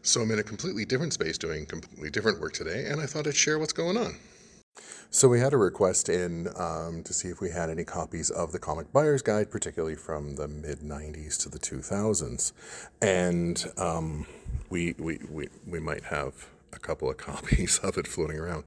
So I'm in a completely different space doing completely different work today, and I thought I'd share what's going on. So we had a request in to see if we had any copies of the Comic Buyer's Guide, particularly from the mid '90s to the 2000s, and we might have a couple of copies of it floating around.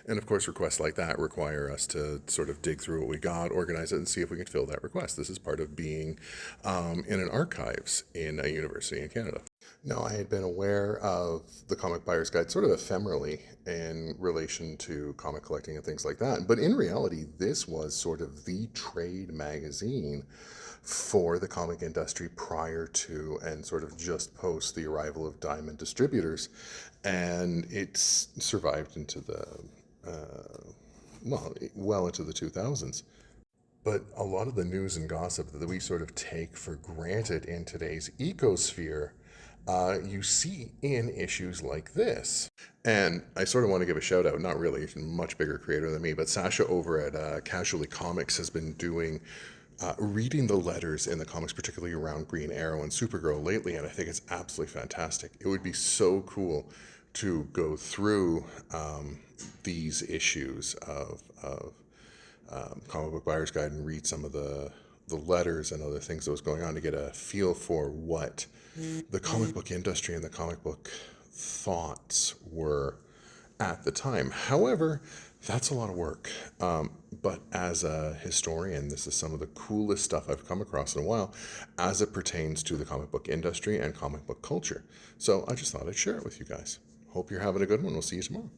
And of course, requests like that require us to sort of dig through what we got, organize it, and see if we can fill that request. This is part of being in an archives in a university in Canada. Now, I had been aware of the Comic Buyer's Guide sort of ephemerally in relation to comic collecting and things like that. But in reality, this was sort of the trade magazine for the comic industry prior to and sort of just post the arrival of diamond distributors. And it's survived into the, well into the 2000s. But a lot of the news and gossip that we sort of take for granted in today's ecosphere, you see in issues like this. And I sort of want to give a shout out, not really, he's a much bigger creator than me, but Sasha over at Casually Comics has been doing reading the letters in the comics, particularly around Green Arrow and Supergirl lately, and I think it's absolutely fantastic. It would be so cool to go through these issues of Comic Book Buyer's Guide and read some of the letters and other things that was going on to get a feel for what the comic book industry and the comic book thoughts were at the time. However, that's a lot of work. But as a historian, this is some of the coolest stuff I've come across in a while as it pertains to the comic book industry and comic book culture. So I just thought I'd share it with you guys. Hope you're having a good one. We'll see you tomorrow.